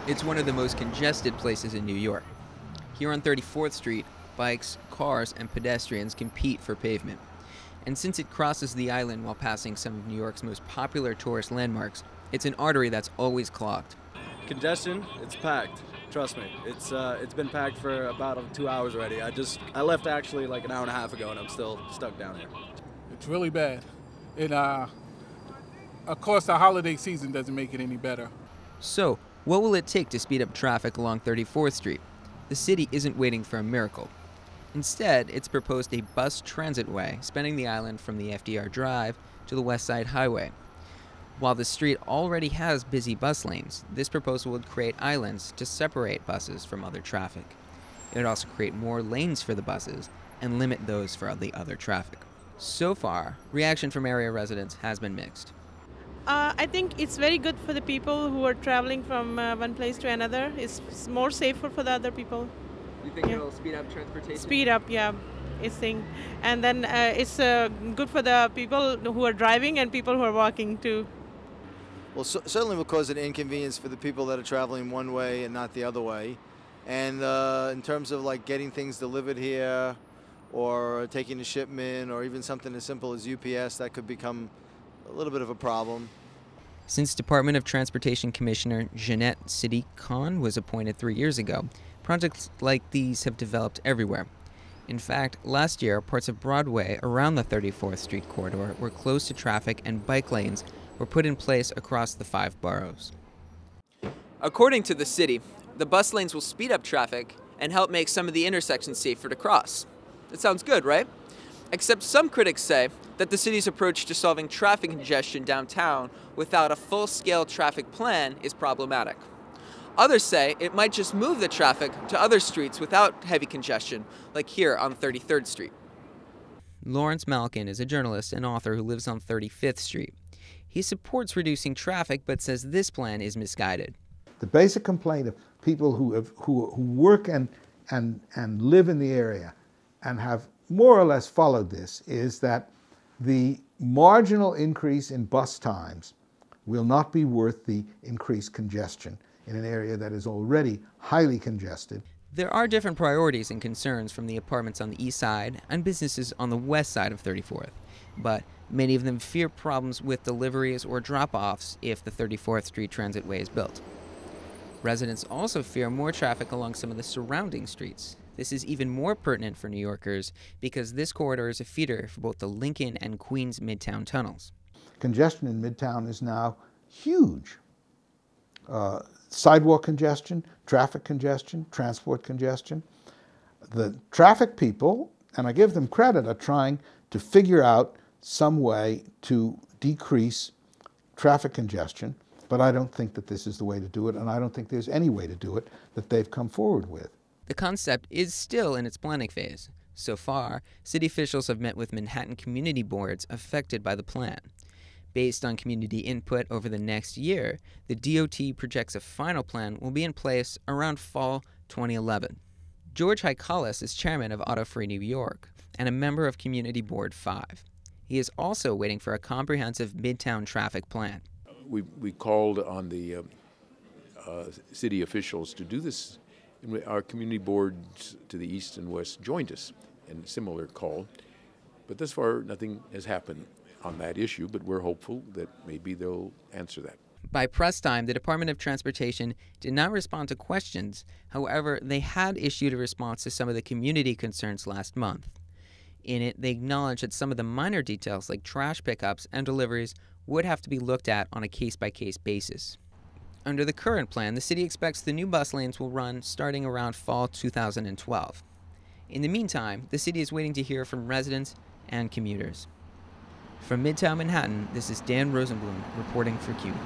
It's one of the most congested places in New York. Here on 34th Street, bikes, cars, and pedestrians compete for pavement. And since it crosses the island while passing some of New York's most popular tourist landmarks, it's an artery that's always clogged. Congestion, it's packed. Trust me, it's been packed for about 2 hours already. I left actually like an hour and a half ago, and I'm still stuck down here. It's really bad. Of course, the holiday season doesn't make it any better. So, what will it take to speed up traffic along 34th Street? The city isn't waiting for a miracle. Instead, it's proposed a bus transit way spanning the island from the FDR Drive to the West Side Highway. While the street already has busy bus lanes, this proposal would create islands to separate buses from other traffic. It would also create more lanes for the buses and limit those for the other traffic. So far, reaction from area residents has been mixed. I think it's very good for the people who are traveling from one place to another. It's more safer for the other people. You think it'll speed up transportation? Speed up, yeah. And then it's good for the people who are driving and people who are walking too. Well, certainly will cause an inconvenience for the people that are traveling one way and not the other way. And in terms of like getting things delivered here or taking a shipment or even something as simple as UPS, that could become a little bit of a problem. Since Department of Transportation Commissioner Jeanette Siddique-Khan was appointed 3 years ago, projects like these have developed everywhere. In fact, last year, parts of Broadway around the 34th Street corridor were closed to traffic and bike lanes were put in place across the 5 boroughs. According to the city, the bus lanes will speed up traffic and help make some of the intersections safer to cross. That sounds good, right? Except some critics say that the city's approach to solving traffic congestion downtown without a full-scale traffic plan is problematic. Others say it might just move the traffic to other streets without heavy congestion, like here on 33rd Street. Lawrence Malkin is a journalist and author who lives on 35th Street. He supports reducing traffic, but says this plan is misguided. The basic complaint of people who work and live in the area and have more or less followed this is that the marginal increase in bus times will not be worth the increased congestion in an area that is already highly congested. There are different priorities and concerns from the apartments on the east side and businesses on the west side of 34th, but many of them fear problems with deliveries or drop-offs if the 34th Street Transitway is built. Residents also fear more traffic along some of the surrounding streets. This is even more pertinent for New Yorkers because this corridor is a feeder for both the Lincoln and Queens Midtown tunnels. Congestion in Midtown is now huge. Sidewalk congestion, traffic congestion, transport congestion. The traffic people, and I give them credit, are trying to figure out some way to decrease traffic congestion, but I don't think that this is the way to do it, and I don't think there's any way to do it that they've come forward with. The concept is still in its planning phase. So far, city officials have met with Manhattan community boards affected by the plan. Based on community input over the next year, the DOT projects a final plan will be in place around fall 2011. George Haikalis is chairman of Auto Free New York and a member of Community Board 5. He is also waiting for a comprehensive Midtown traffic plan. We called on the city officials to do this. Our community boards to the east and west joined us in a similar call, but thus far nothing has happened on that issue, but we're hopeful that maybe they'll answer that. By press time, the Department of Transportation did not respond to questions. However, they had issued a response to some of the community concerns last month. In it, they acknowledged that some of the minor details like trash pickups and deliveries would have to be looked at on a case-by-case basis. Under the current plan, the city expects the new bus lanes will run starting around fall 2012. In the meantime, the city is waiting to hear from residents and commuters. From Midtown Manhattan, this is Dan Rosenblum reporting for CUNY.